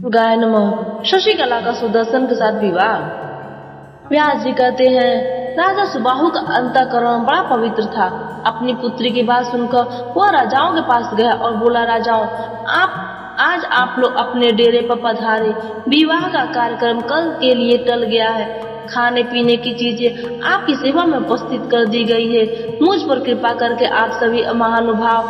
गायनम शशिकला का सुदर्शन के साथ विवाह। व्यास जी कहते हैं, राजा सुबाहु का अंतःकरण बड़ा पवित्र था। अपनी पुत्री की बात सुनकर वह राजाओं के पास गया और बोला, राजाओं, आज आप लोग अपने डेरे पर पधारे। विवाह का कार्यक्रम कल के लिए टल गया है। खाने पीने की चीजें आपकी सेवा में उपस्थित कर दी गई है। मुझ पर कृपा करके आप सभी महानुभाव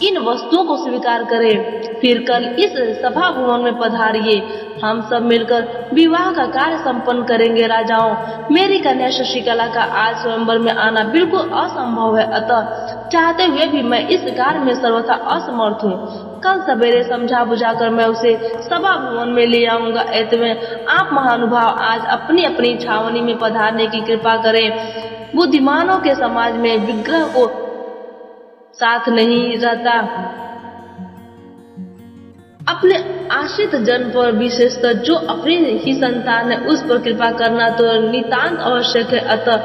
इन वस्तुओं को स्वीकार करें। फिर कल इस सभा भवन में पधारिए। हम सब मिलकर विवाह का कार्य संपन्न करेंगे। राजाओं, मेरी कन्या शशिकला का आज स्वयंवर में आना बिल्कुल असंभव है, अतः चाहते हुए भी मैं इस कार्य में सर्वथा असमर्थ हूँ। कल सवेरे समझा बुझाकर मैं उसे सभा भवन में ले आऊंगा। ऐसे में आप महानुभाव आज अपनी अपनी छावनी में पधारने की कृपा करें। बुद्धिमानों के समाज में विग्रह को साथ नहीं रहता। अपने आश्रित जन पर, विशेषकर जो अपनी ही संतान है, उस पर कृपा करना तो नितांत आवश्यक है। अतः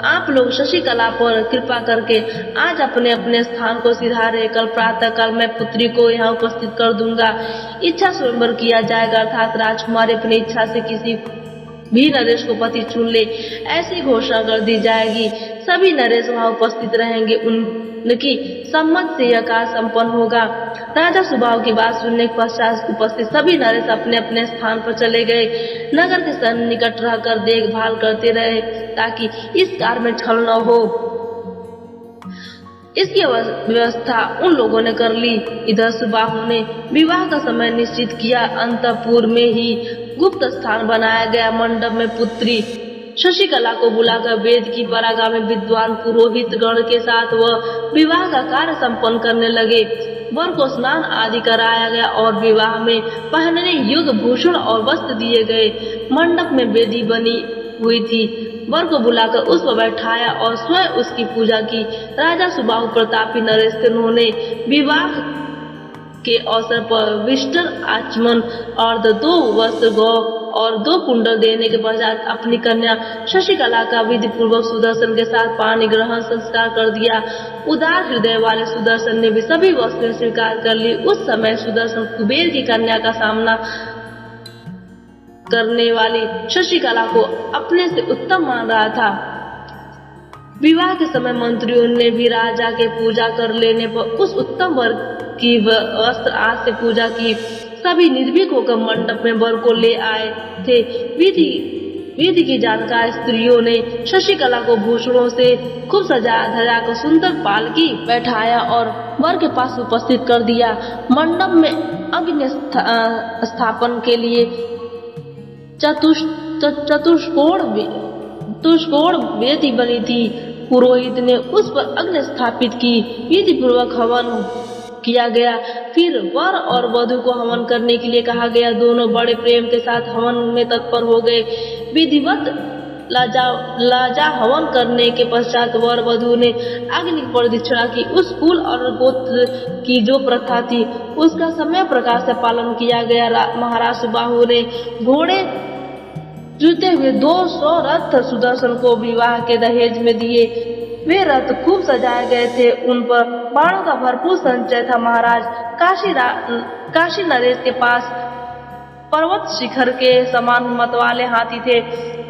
आप लोग शशिकला पर कृपा करके आज अपने अपने स्थान को सिधारे। कल प्रातः काल मैं पुत्री को यहाँ उपस्थित कर दूंगा। इच्छा स्वयंवर किया जाएगा, अर्थात राजकुमारी अपनी इच्छा से किसी भी नरेश को पति चुन ले, ऐसी घोषणा कर दी जाएगी। सभी नरेश वहाँ उपस्थित रहेंगे। उनकी सम्मत से यह कार्य संपन्न होगा। राजा सुबाहु की बात सुनने के पश्चात उपस्थित सभी नरेश अपने अपने स्थान पर चले गए। नगर के सन्निकट रहकर देखभाल करते रहे ताकि इस कार्य में छल न हो। इसकी व्यवस्था उन लोगों ने कर ली। इधर सुबाहु ने विवाह का समय निश्चित किया। अंतःपुर में ही गुप्त स्थान बनाया गया मंडप में पुत्री शशिकला को बुलाकर वेद की परागा में विद्वान पुरोहित गण के साथ वह विवाह का कार्य संपन्न करने लगे। वर को स्नान आदि कराया गया और विवाह में पहनने योग्य भूषण और वस्त्र दिए गए। मंडप में वेदी बनी हुई थी। वर को बुलाकर उस पर बैठाया और स्वयं उसकी पूजा की। राजा सुबाहु प्रतापी नरेश थे। उन्होंने विवाह के अवसर पर विष्टर आचमन और 2 वस्त्र गौ और 2 कुंडल देने के पश्चात अपनी कन्या शशिकला का विधि पूर्वक सुदर्शन के साथ पाणी ग्रहण संस्कार कर दिया। उदार हृदय वाले सुदर्शन ने भी सभी वस्तुएं स्वीकार कर ली। उस समय सुदर्शन कुबेर की कन्या का सामना करने वाली शशिकला को अपने से उत्तम मान रहा था। विवाह के समय मंत्रियों ने भी राजा के पूजा कर लेने पर उस उत्तम वर की वस्त्र आज से पूजा की। सभी निर्भीक होकर मंडप में वर को ले आए थे। विधि की जानकार स्त्रियों ने शशिकला को भूषणों से खूब सजाया धजा कर सुंदर पालकी बैठाया और वर के पास उपस्थित कर दिया। मंडप में अग्नि स्थापन के लिए चतुष्कोण वेदी बनी थी। पुरोहित ने उस पर अग्नि स्थापित की। विधि पूर्वक हवन किया गया। फिर वर और वधू को हवन करने के लिए कहा गया। दोनों बड़े प्रेम के साथ हवन में तत्पर हो गए। विधिवत लाजा हवन करने के पश्चात वर वधू ने अग्नि प्रदक्षिणा की। उस कुल और गोत्र की जो प्रथा थी उसका समय प्रकार से पालन किया गया। महाराज सुबाहु ने घोड़े जुते हुए 200 रथ सुदर्शन को विवाह के दहेज में दिए। वे रथ खूब सजाए गए थे। उन पर बाणों का भरपूर संचय था। महाराज काशी नरेश के पास पर्वत शिखर के समान मतवाले हाथी थे।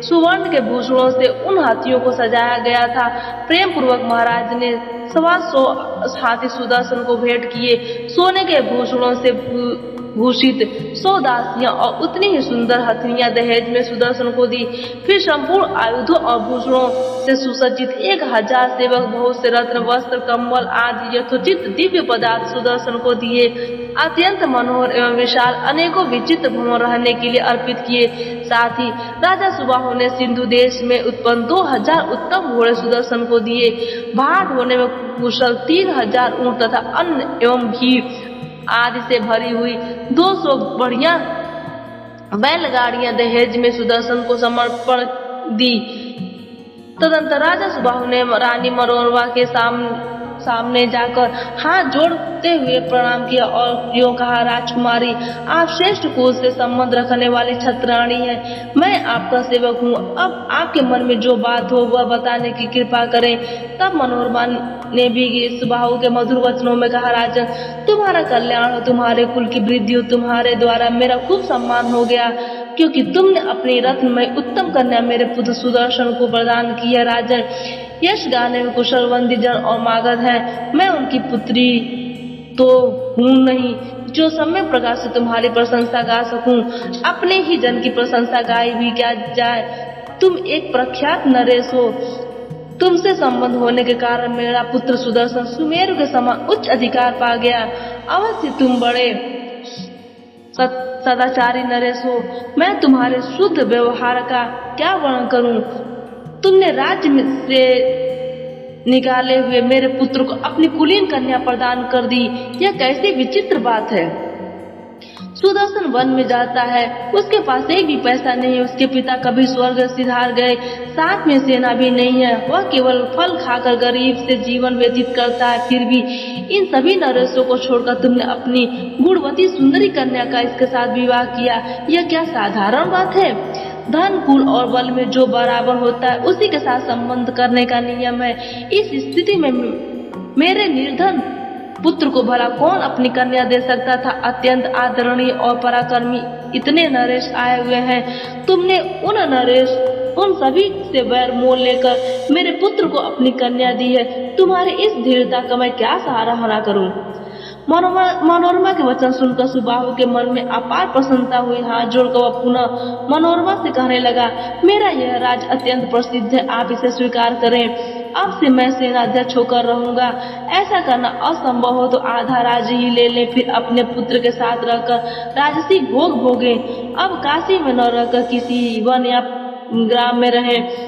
सुवर्ण के भूषणों से उन हाथियों को सजाया गया था। प्रेम पूर्वक महाराज ने 125 हाथी सुदर्शन को भेंट किए। सोने के भूषणों से भूषित 100 दासियां और उतनी ही सुंदर हथनियां दहेज में सुदर्शन को दी। फिर संपूर्ण आयुधों और भूषणों से सुसज्जित 1000 सेवक, बहुत से रत्न, वस्त्र, कंबल आदि यथोचित दिव्य पदार्थ सुदर्शन को दिए। अत्यंत मनोहर एवं विशाल अनेकों विचित्र भवन रहने के लिए अर्पित किए। साथ ही राजा सुबाहु ने सिंधु देश में उत्पन्न 2000 उत्तम घोड़े सुदर्शन को दिए। भार ढोने में कुशल 3000 ऊंट तथा अन्न एवं घी आदि से भरी हुई 200 बढ़िया बैलगाड़ियां दहेज में सुदर्शन को समर्पण दी। तदंतर राजा सुबाहु ने रानी मनोरमा के सामने जाकर हाथ जोड़ते हुए प्रणाम किया और यूं कहा, राजकुमारी, आप श्रेष्ठ कुल से संबंध रखने वाली छत्राणी हैं। मैं आपका सेवक हूँ। अब आपके मन में जो बात हो वह बताने की कृपा करें। तब मनोरमा ने भी सुबाहु के मधुर वचनों में कहा, राजन, तुम्हारा कल्याण हो, तुम्हारे कुल की वृद्धि हो, तुम्हारे द्वारा मेरा खूब सम्मान हो गया, क्योंकि तुमने अपनी रत्नमय उत्तम कन्या मेरे पुत्र सुदर्शन को प्रदान की है। राजन, यश गाने में कुशलवंती जन और मागध है। मैं उनकी पुत्री तो हूँ नहीं जो समय प्रकार से तुम्हारी प्रशंसा गा सकूं। अपने ही जन की प्रशंसा गाई भी क्या जाए। तुम एक प्रख्यात नरेश हो। तुमसे संबंध होने के कारण मेरा पुत्र सुदर्शन सुमेरु के समान उच्च अधिकार पा गया। अवश्य तुम बड़े सदाचारी नरेश हो। मैं तुम्हारे शुद्ध व्यवहार का क्या वर्णन करूं। तुमने राज्य में से निकाले हुए मेरे पुत्र को अपनी कुलीन कन्या प्रदान कर दी। यह कैसी विचित्र बात है। सुदर्शन वन में जाता है, उसके पास एक भी पैसा नहीं। उसके पिता कभी स्वर्ग सिधार गए, साथ में सेना भी नहीं है। वह केवल फल खाकर गरीब से जीवन व्यतीत करता है। फिर भी इन सभी नरेशों को छोड़कर तुमने अपनी गुणवती सुंदरी कन्या का इसके साथ विवाह किया। यह क्या साधारण बात है। धन, कुल और बल में जो बराबर होता है उसी के साथ संबंध करने का नियम है। इस स्थिति में मेरे निर्धन पुत्र को भला कौन अपनी कन्या दे सकता था। अत्यंत आदरणीय और पराक्रमी इतने नरेश आए हुए हैं। तुमने उन सभी से बैर मोल लेकर मेरे पुत्र को अपनी कन्या दी है। तुम्हारी इस धीरता का मैं क्या सराहना करूं। मनोरमा के वचन सुनकर सुबाहु के मन में अपार प्रसन्नता हुई। हाथ जोड़कर वह पुनः मनोरमा से कहने लगा, मेरा यह राज अत्यंत प्रसिद्ध है, आप इसे स्वीकार करें। अब से मैं सेनाध्यक्ष होकर रहूंगा। ऐसा करना असंभव हो तो आधा राज्य ही ले लें, फिर अपने पुत्र के साथ रहकर राजसी भोग भोगे। अब काशी में न रहकर किसी वन या ग्राम में रहें।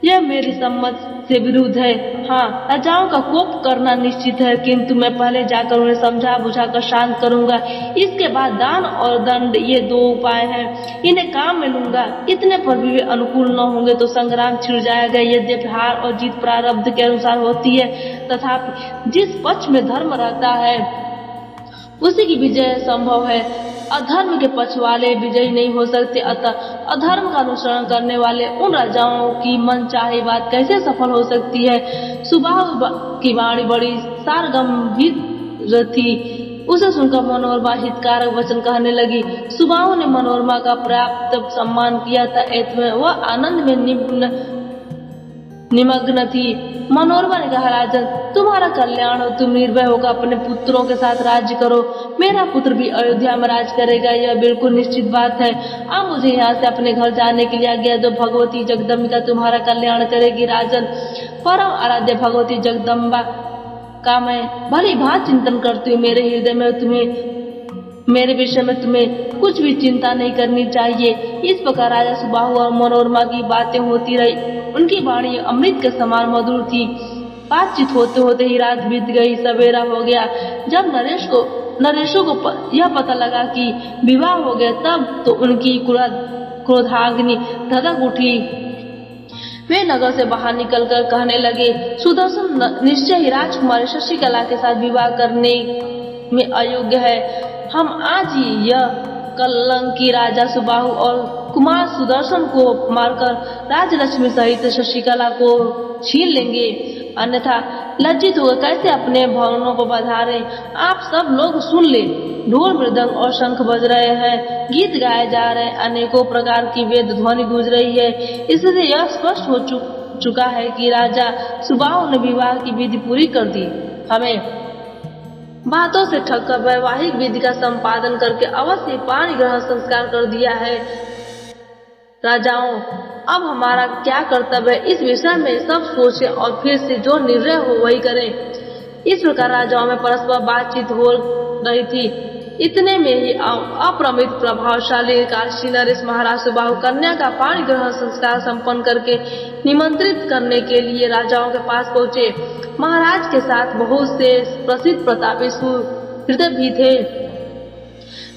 यह मेरी सम्मत से विरुद्ध है। हाँ, राजाओं का कोप करना निश्चित है, किंतु मैं पहले जाकर उन्हें समझा बुझाकर शांत करूंगा। इसके बाद दान और दंड, ये दो उपाय हैं, इन्हें काम में लूंगा। इतने पर भी वे अनुकूल न होंगे तो संग्राम छिड़ जाएगा। यद्यपि हार और जीत प्रारब्ध के अनुसार होती है, तथापि जिस पक्ष में धर्म रहता है उसी की विजय संभव है। अधर्म के पक्ष वाले विजयी नहीं हो सकते। अतः अधर्म का अनुसरण करने वाले उन राजाओं की मनचाही बात कैसे सफल हो सकती है। सुबाहु की वाणी बड़ी सारगंभीर थी। उसे सुनकर मनोरमा हितकारक वचन कहने लगी। सुबाहु ने मनोरमा का पर्याप्त सम्मान किया था, ऐसे वह आनंद में निमग्न थी। मनोरमा ने कहा, राजन, तुम्हारा कल्याण हो, तुम निर्भय होकर अपने पुत्रों के साथ राज्य करो। मेरा पुत्र भी अयोध्या में राज करेगा, यह बिल्कुल निश्चित बात है। अब मुझे यहाँ से अपने घर जाने के लिए आज्ञा दो। भगवती जगदम्बिका तुम्हारा कल्याण करेगी। राजन, परम आराध्य भगवती जगदम्बा का मैं भली भांति चिंतन करती हूँ। मेरे हृदय में मेरे विषय में तुम्हें कुछ भी चिंता नहीं करनी चाहिए। इस प्रकार राजा सुबाहु और मनोरमा की बातें होती रही। उनकी वाणी अमृत के समान मधुर थी। बातचीत होते होते ही रात बीत गई, सवेरा हो गया। जब नरेशों को यह पता लगा कि विवाह हो गया, तब तो उनकी क्रोधाग्नि धधक उठी। वे नगर से बाहर निकलकर कहने लगे, सुदर्शन निश्चय ही राजकुमारी शशिकला के साथ विवाह करने में अयोग्य है। हम आज ही यह कलंकी राजा सुबाहु और कुमार सुदर्शन को मारकर राजलक्ष्मी सहित शशिकला को छीन लेंगे, अन्यथा लज्जित होकर कैसे अपने भवनों को पधारे। आप सब लोग सुन ले, ढोल मृदंग और शंख बज रहे हैं, गीत गाए जा रहे हैं, अनेकों प्रकार की वेद ध्वनि गूंज रही है। इससे यह स्पष्ट हो चुका है कि राजा सुबाहु ने विवाह की विधि पूरी कर दी। हमें बातों से ठगकर वैवाहिक विधि का संपादन करके अवश्य पाणी ग्रहण संस्कार कर दिया है। राजाओं, अब हमारा क्या कर्तव्य है, इस विषय में सब सोचें और फिर से जो निर्णय हो वही करें। इस प्रकार राजाओं में परस्पर बातचीत हो रही थी। इतने में ही अप्रमित प्रभावशाली काशी नरेश महाराज सुबाहु कन्या का पाणी ग्रहण संस्कार संपन्न करके निमंत्रित करने के लिए राजाओं के पास पहुँचे। महाराज के साथ बहुत से प्रसिद्ध प्रतापी सुहृद भी थे।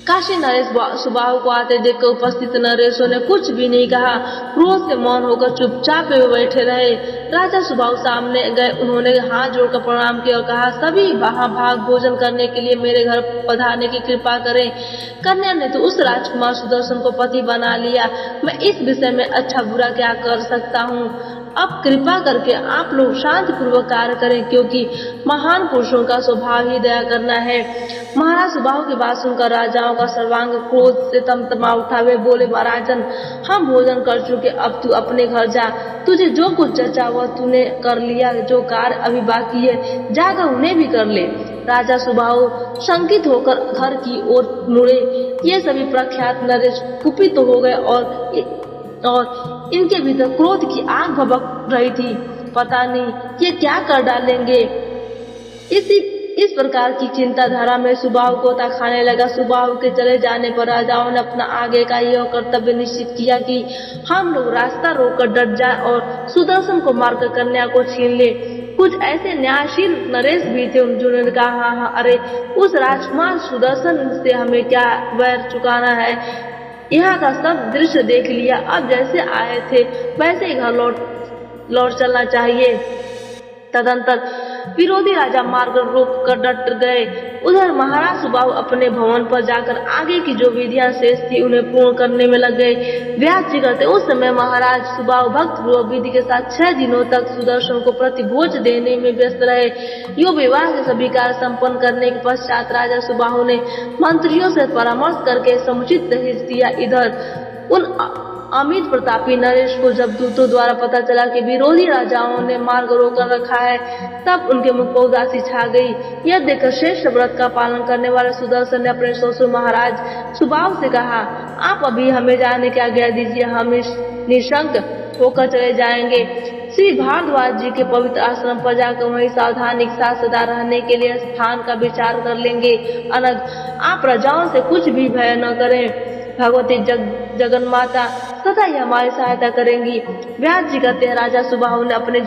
काशी नरेश सुबाहु को आते देखकर उपस्थित नरेशों ने कुछ भी नहीं कहा, क्रोध से मौन होकर चुपचाप बैठे रहे। राजा सुबाहु सामने गए, उन्होंने हाथ जोड़कर प्रणाम किया और कहा, सभी वहां भाग भोजन करने के लिए मेरे घर पधारने की कृपा करें। कन्या ने तो उस राजकुमार सुदर्शन को पति बना लिया, मैं इस विषय में अच्छा बुरा क्या कर सकता हूँ। अब कृपा करके आप लोग शांतिपूर्वक कार्य करें, क्योंकि महान पुरुषों का स्वभाव ही दया करना है। महाराज सुबाहु की बात सुनकर राजाओं का सर्वांग क्रोध से तमतमा उठा। वे बोले, महाराजन हम भोजन कर चुके, अब तू अपने घर जा। तुझे जो कुछ जचा वह तूने कर लिया, जो कार्य अभी बाकी है जाकर उन्हें भी कर ले। राजा सुबाहु शंकित होकर घर की ओर मुड़े। ये सभी प्रख्यात नरेश कुपित हो गए और इनके भीतर क्रोध की आग भभक रही थी। पता नहीं ये क्या कर डालेंगे। इस प्रकार की चिंताधारा में सुबाहु गोता खाने लगा। सुबाहु के चले जाने पर राजाओं ने अपना आगे का यह कर्तव्य निश्चित किया कि हम लोग रास्ता रोककर डट जाए और सुदर्शन को मारकर कन्या को छीन ले। कुछ ऐसे न्यायशील नरेश भी थे जिन्होंने कहा, हाँ अरे उस राजकुमार सुदर्शन से हमें क्या वैर चुकाना है। यहाँ का सब दृश्य देख लिया, अब जैसे आए थे वैसे ही घर लौट चलना चाहिए। तदंतर विरोधी राजा मार्ग रोक कर डट गए। उधर महाराज सुबाहु अपने भवन पर जाकर आगे की जो विधियां शेष थी उन्हें पूर्ण करने में लग गए। व्यास जी करते उस समय महाराज सुबाहु भक्त पूर्वक विधि के साथ 6 दिनों तक सुदर्शन को प्रतिभोज देने में व्यस्त रहे। यो विवाह के सभी कार्य संपन्न करने के पश्चात राजा सुबाहु ने मंत्रियों से परामर्श करके समुचित दहेज दिया। इधर उन अमित प्रतापी नरेश को जब दूतों द्वारा पता चला कि विरोधी राजाओं ने मार्ग रोकर रखा है, तब उनके मुख पर उदासी छा गई। यह देखकर श्रेष्ठ व्रत का पालन करने वाले सुदर्शन ने अपने ससुर महाराज सुबाहु से कहा, आप अभी हमें जाने की आज्ञा दीजिए, हम निशंक होकर चले जाएंगे। श्री भारद्वाज जी के पवित्र आश्रम पर जाकर वहीं सावधानी के साथ सदा रहने के लिए स्थान का विचार कर लेंगे। अनग आप प्रजाओं से कुछ भी भय न करें, भगवती जगन्माता सदा ही हमारी सहायता करेंगी। व्यास जी कहते हैं, राजा सुबाहु ने अपने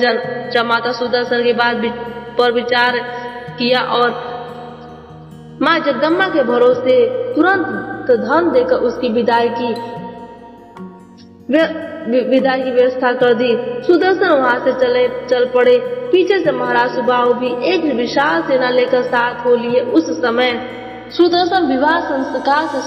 जमाता सुदर्शन की बात पर विचार किया और माँ जगदम्बा के भरोसे तुरंत धन देकर उसकी विदाई की व्यवस्था कर दी। सुदर्शन वहां से चल पड़े। पीछे से महाराज सुबाहु भी एक विशाल सेना लेकर साथ हो लिए। उस समय सुदर्शन विवाह संस्कार से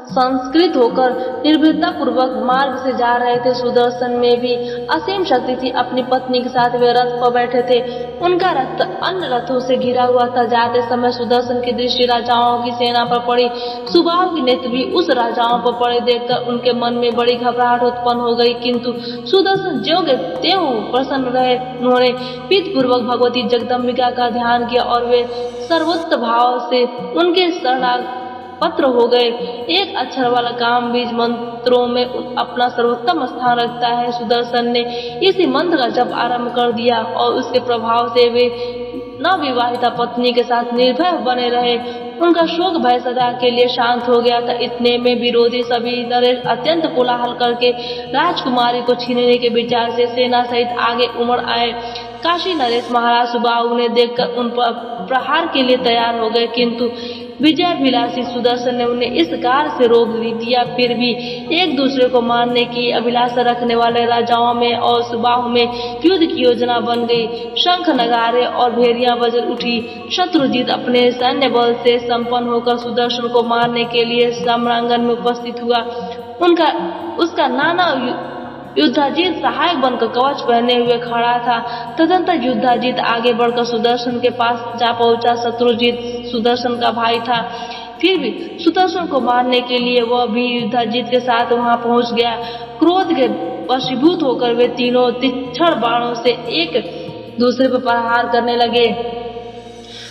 संस्कृत होकर निर्भीकता पूर्वक मार्ग से जा रहे थे। सुदर्शन में भी असीम शक्ति थी। अपनी पत्नी के साथ वे रथ पर बैठे थे। उनका रथ अन्य रथों से घिरा हुआ था। जाते समय सुदर्शन की दृष्टि राजाओं की सेना पर पड़ी। सुबाहु की नेत्र भी उस राजाओं पर पड़े देखकर उनके मन में बड़ी घबराहट उत्पन्न हो गई, किंतु सुदर्शन ज्यों के त्यों प्रसन्न रहे। उन्होंने प्रीतिपूर्वक भगवती जगदम्बिका का ध्यान किया और वे सर्वोत्त भाव से उनके शरणागत पत्र हो गए। एक अक्षर वाला काम बीज मंत्रों में अपना सर्वोत्तम स्थान रखता है। सुदर्शन ने इसी मंत्र का जप आरंभ कर दिया और उसके प्रभाव से वे नवविवाहिता पत्नी के साथ निर्भय बने रहे। उनका शोक भय सदा के लिए शांत हो गया था। इतने में विरोधी सभी नरेश अत्यंत कोलाहल करके राजकुमारी को छीनने के विचार से सेना सहित आगे उमड़ आए। काशी नरेश महाराज सुबाहु ने देखकर उन पर प्रहार के लिए तैयार हो गए, किंतु विजय विलासी सुदर्शन ने उन्हें इस कार्य से रोक दिया। फिर भी एक दूसरे को मारने की अभिलाषा रखने वाले राजाओं में और सुबाहु में युद्ध की योजना बन गई। शंख नगारे और भेरियां बज उठी। शत्रुजीत अपने सैन्य बल से संपन्न होकर सुदर्शन को मारने के लिए सम्रांगण में उपस्थित हुआ। उसका नाना युद्धाजीत सहायक बनकर कवच पहने हुए खड़ा था। तदंतर युद्धाजीत आगे बढ़कर सुदर्शन के पास जा पहुंचा। शत्रुजीत सुदर्शन का भाई था, फिर भी सुदर्शन को मारने के लिए वह भी युद्धाजीत के साथ वहां पहुंच गया। क्रोध के वशीभूत होकर वे तीनों तीक्ष्ण बाणों से एक दूसरे पर प्रहार करने लगे।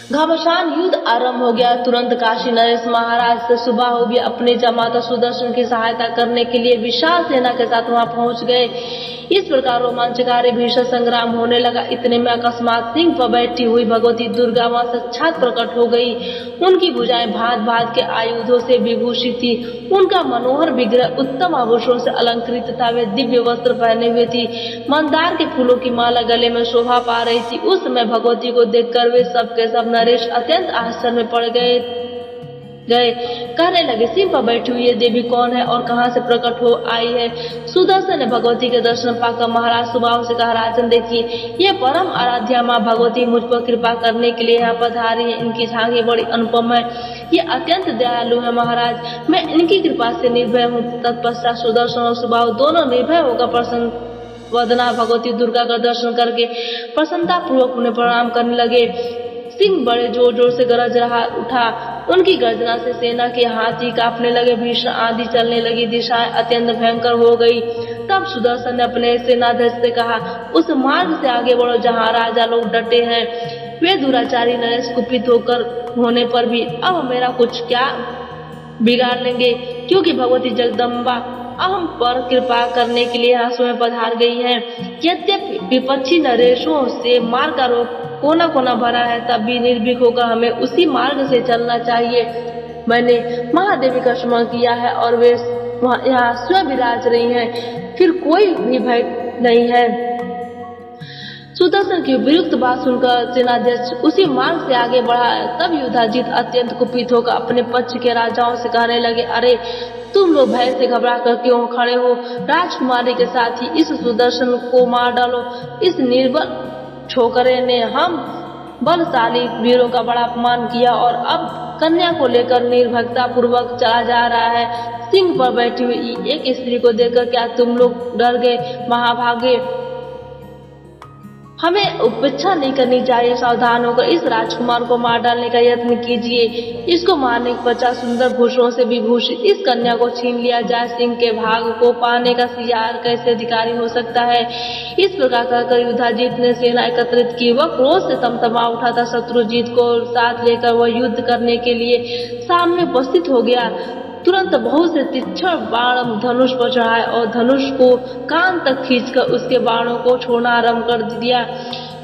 घमासान युद्ध आरंभ हो गया। तुरंत काशी नरेश महाराज से सुबाहु भी अपने जमाता सुदर्शन की सहायता करने के लिए विशाल सेना के साथ वहां पहुंच गए। इस प्रकार रोमांचकारी भीषण संग्राम होने लगा। इतने में अकस्मात सिंह पर बैठी हुई भगवती दुर्गा मां साक्षात प्रकट हो गई। उनकी भुजाएं भांत भांत के आयुधों से विभूषित थी। उनका मनोहर विग्रह उत्तम आभूषणों से अलंकृत था। वे दिव्य वस्त्र पहने हुए थी। मंदार के फूलों की माला गले में शोभा पा रही थी। उस समय भगवती को देखकर वे सब के सब नरेश अत्यंत आश्चर्य में पड़ गए। गए। कहने लगे, सिंह पर बैठी हुई ये देवी कौन है और कहाँ से प्रकट हो आई है। सुदर्शन ने भगवती के दर्शन पाकर महाराज सुबाहु से कहा, राजन देखिए, ये परम आराध्या माँ भगवती मुझ पर कृपा करने के लिए यहाँ पधारी है। इनकी झांकी बड़ी अनुपम है, ये अत्यंत दयालु है महाराज, मैं इनकी कृपा से निर्भय हूँ। तत्पश्चात सुदर्शन और सुबाहु दोनों निर्भय होकर प्रसन्न वदना भगवती दुर्गा का दर्शन करके प्रसन्नता पूर्वक उन्हें प्रणाम करने लगे। सिंह बड़े जोर जोर से गरज रहा उठा, उनकी गर्जना से सेना के हाथी कांपने लगे, भीषण आंधी चलने लगी, दिशाएं अत्यंत भयंकर हो गई। तब सुदर्शन ने अपने सेनाध्यक्ष से कहा, उस मार्ग से आगे बढ़ो जहाँ राजा लोग डटे हैं। वे दुराचारी नरेश कुपित होने पर भी अब मेरा कुछ क्या बिगाड़ लेंगे, क्योंकि भगवती जगदम्बा हम पर कृपा करने के लिए यहाँ स्वयं पधार गई हैं। यद्यपि विपक्षी नरेशों से मार्ग का कोना कोना भरा है, तब भी निर्भीक होकर हमें उसी मार्ग से चलना चाहिए। मैंने महादेवी का स्मरण किया है और वे यहाँ स्वयं विराज रही हैं, फिर कोई भी भय नहीं है। सुदर्शन की विरुद्ध बात सुनकर सेनाध्यक्ष उसी मार्ग से आगे बढ़ा। तब युधाजित अत्यंत कुपित होकर अपने पक्ष के राजाओं से कहने लगे, अरे तुम लोग भय से घबरा कर क्यों खड़े हो? राजकुमारी के साथ ही इस सुदर्शन को मार डालो। इस निर्बल छोकरे ने हम बलशाली वीरों का बड़ा अपमान किया और अब कन्या को लेकर निर्भयता पूर्वक चला जा रहा है। सिंह पर बैठी हुई एक स्त्री को देखकर क्या तुम लोग डर गए, महाभागे? हमें उपेक्षा नहीं करनी चाहिए। सावधान होकर इस राजकुमार को मार डालने का यत्न कीजिए। इसको मारने के पश्चात सुंदर भूषणों से विभूषित इस कन्या को छीन लिया जाए। सिंह के भाग को पाने का सियार कैसे अधिकारी हो सकता है? इस प्रकार कहकर युधाजित ने सेना एकत्रित की। वह क्रोध से तमतमा उठा था। शत्रुजीत को साथ लेकर वह युद्ध करने के लिए सामने उपस्थित हो गया। तुरंत बहुत से तीक्ष्ण बाण धनुष पर चढ़ाए और धनुष को कान तक खींचकर उसके बाणों को छोड़ना आरंभ कर दिया।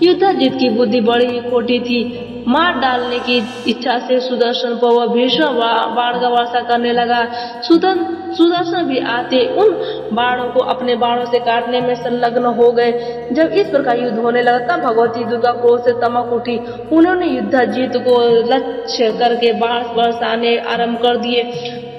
युधाजित की बुद्धि बड़ी ही खोटी थी। मार डालने की इच्छा से सुदर्शन पर वह भीषण बाण का वर्षा करने लगा। सुदर्शन भी आते उन बाणों को अपने बाणों से काटने में संलग्न हो गए। जब इस प्रकार युद्ध होने लगा तब भगवती दुर्गा क्रोध से तमक उठी। उन्होंने युधाजित को लक्ष्य करके बाण बरसाने आरंभ कर दिए।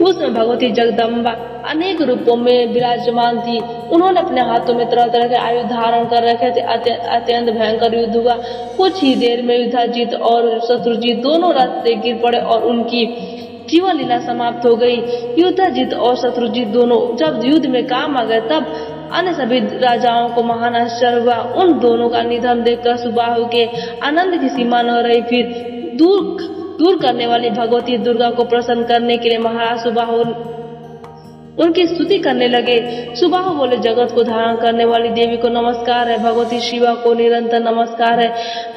उसमें भगवती जगदम्बा अनेक रूपों में विराजमान थी। उन्होंने अपने हाथों में तरह तरह के आयुध धारण कर रखे थे। अत्यंत भयंकर युद्ध हुआ। कुछ ही देर में युधाजित और शत्रुजीत दोनों रथ से गिर पड़े और उनकी जीवन लीला समाप्त हो गई। युधाजित और शत्रुजीत दोनों जब युद्ध में काम आ गए तब अन्य सभी राजाओं को महान आश्चर्य हुआ। उन दोनों का निधन देखकर सुबाहु के आनंद की सीमा न रही। फिर दूर करने वाली भगवती दुर्गा को प्रसन्न करने के लिए महाराज सुबाहु उनकी स्तुति करने लगे। सुबाहु बोले, जगत को धारण करने वाली देवी को नमस्कार है। भगवती शिवा को निरंतर नमस्कार है।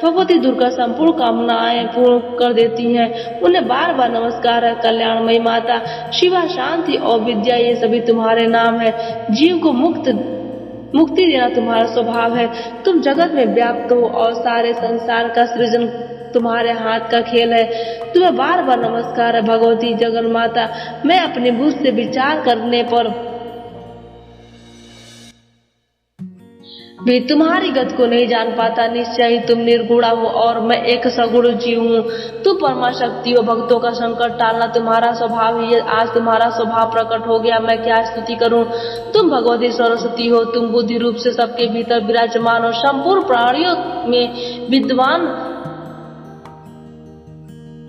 भगवती दुर्गा संपूर्ण कामनाएं पूर्ण कर देती हैं, उन्हें बार बार नमस्कार है। कल्याणमयी माता शिवा, शांति और विद्या ये सभी तुम्हारे नाम है। जीव को मुक्ति देना तुम्हारा स्वभाव है। तुम जगत में व्याप्त हो और सारे संसार का सृजन तुम्हारे हाथ का खेल है। तुम्हें बार बार नमस्कार है भगवती जगन माता। मैं अपनी बुझ से विचार करने पर भी तुम्हारी गति को नहीं जान पाता। निश्चय ही तुम निर्गुणा हो और मैं एक सगुण जीव हूँ। तुम परमा शक्ति हो। भक्तों का संकट टालना तुम्हारा स्वभाव ही है। आज तुम्हारा स्वभाव प्रकट हो गया, मैं क्या स्तुति करूँ। तुम भगवती सरस्वती हो। तुम बुद्धि रूप से सबके भीतर विराजमान हो। संपूर्ण प्राणियों में विद्वान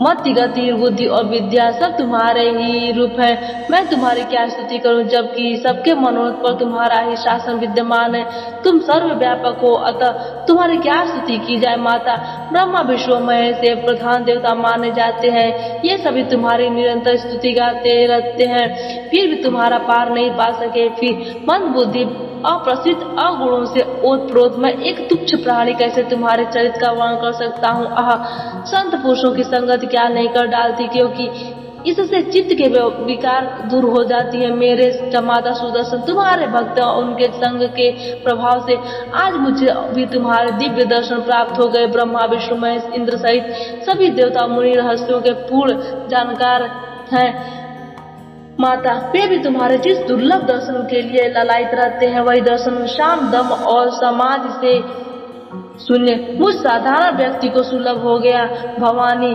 मति, गति, बुद्धि और विद्या सब तुम्हारे ही रूप है। मैं तुम्हारी क्या स्तुति करूं, जबकि सबके मनोरथ पर तुम्हारा ही शासन विद्यमान है। तुम सर्वव्यापक हो, अतः तुम्हारी क्या स्तुति की जाए। माता ब्रह्मा विष्णु महेश से प्रधान देवता माने जाते हैं। ये सभी तुम्हारी निरंतर स्तुति गाते रहते हैं, फिर भी तुम्हारा पार नहीं पा सके। फिर मन बुद्धि अप्रसिद्ध अगुणों से ओतप्रोत मैं एक तुच्छ प्राणी कैसे तुम्हारे चरित्र का वर्णन कर सकता हूँ। संत पुरुषों की संगति क्या नहीं कर डालती, क्योंकि इससे चित्त के विकार दूर हो जाती है। मेरे जमाता सुदर्शन, तुम्हारे भक्त उनके संग के प्रभाव से आज मुझे भी तुम्हारे दिव्य दर्शन प्राप्त हो गए। ब्रह्मा विष्णु महेश इंद्र सहित सभी देवता मुनि रहस्यों के पूर्ण जानकार हैं। माता, वे भी तुम्हारे जिस दुर्लभ दर्शन के लिए ललायित रहते हैं, वही दर्शन शाम दम और समाज से शून्य मुझ साधारण व्यक्ति को सुलभ हो गया। भवानी,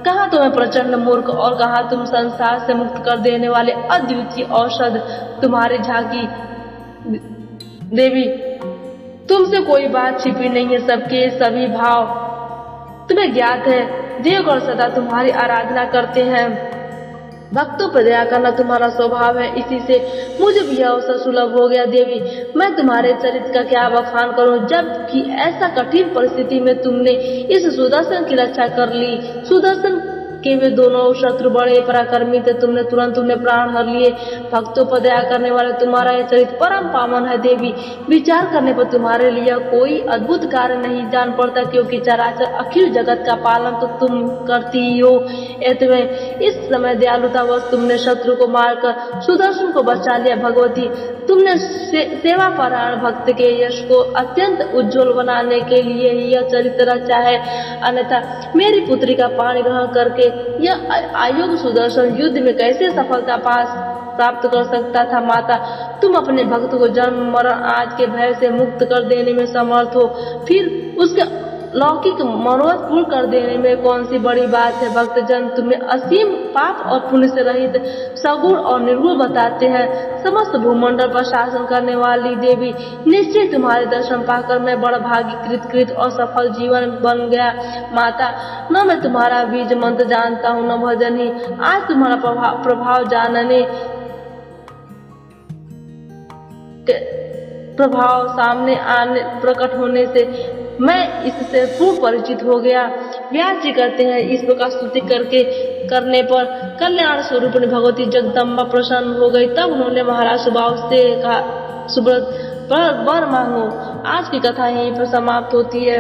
कहाँ तुम्हें प्रचंड मूर्ख और कहाँ तुम संसार से मुक्त कर देने वाले अद्वितीय औषध तुम्हारी झांकी देवी। तुमसे कोई बात छिपी नहीं है, सबके सभी भाव तुम्हें ज्ञात है। देवगण सदा तुम्हारी आराधना करते हैं, भक्तों पर दया करना तुम्हारा स्वभाव है, इसी से मुझे भी यह अवसर सुलभ हो गया। देवी, मैं तुम्हारे चरित्र का क्या बखान करूं, जबकि ऐसा कठिन परिस्थिति में तुमने इस सुदर्शन की रक्षा कर ली। सुदर्शन के वे दोनों शत्रु बड़े पराक्रमी थे, तुमने तुरंत उन्हें प्राण हर लिए। भक्तों पर दया करने वाले तुम्हारा यह चरित्र परम पावन है। देवी, विचार करने पर तुम्हारे लिए कोई अद्भुत कार्य नहीं जान पड़ता, क्योंकि चराचर अखिल जगत का पालन तो तुम करती ही हो। तुम्हें इस समय दयालुतावश तुमने शत्रु को मारकर सुदर्शन को बचा लिया। भगवती, तुमने सेवा परायण भक्त के यश को अत्यंत उज्जवल बनाने के लिए ही यह चरित्र रचा है, अन्यथा मेरी पुत्री का पाणी ग्रहण करके यह अयोग्य सुदर्शन युद्ध में कैसे सफलता प्राप्त कर सकता था। माता, तुम अपने भक्त को जन्म मरण आज के भय से मुक्त कर देने में समर्थ हो, फिर उसके लौकिक मनोरथ पूर्ण कर देने में कौन सी बड़ी बात है। भक्तजन तुम्हें असीम पाप और पुण्य से रहित सगुण और निर्गुण बताते हैं। समस्त भूमंडल पर शासन करने वाली देवी, निश्चय तुम्हारे दर्शन पाकर मैं बड़ा भाग्य कृत और सफल जीवन बन गया। माता, न मैं तुम्हारा बीज मंत्र जानता हूँ न भजन ही, आज तुम्हारा प्रभाव जानने प्रभाव सामने आने प्रकट होने से मैं इससे पूर्ण परिचित हो गया। व्यास जी कहते हैं, इस प्रकार स्तुति करने पर कल्याण स्वरूप भगवती जगदम्बा प्रसन्न हो गई। तब उन्होंने महाराज सुबाहु से कहा, सुब्रत वर मांगो। आज की कथा यहीं पर समाप्त होती है।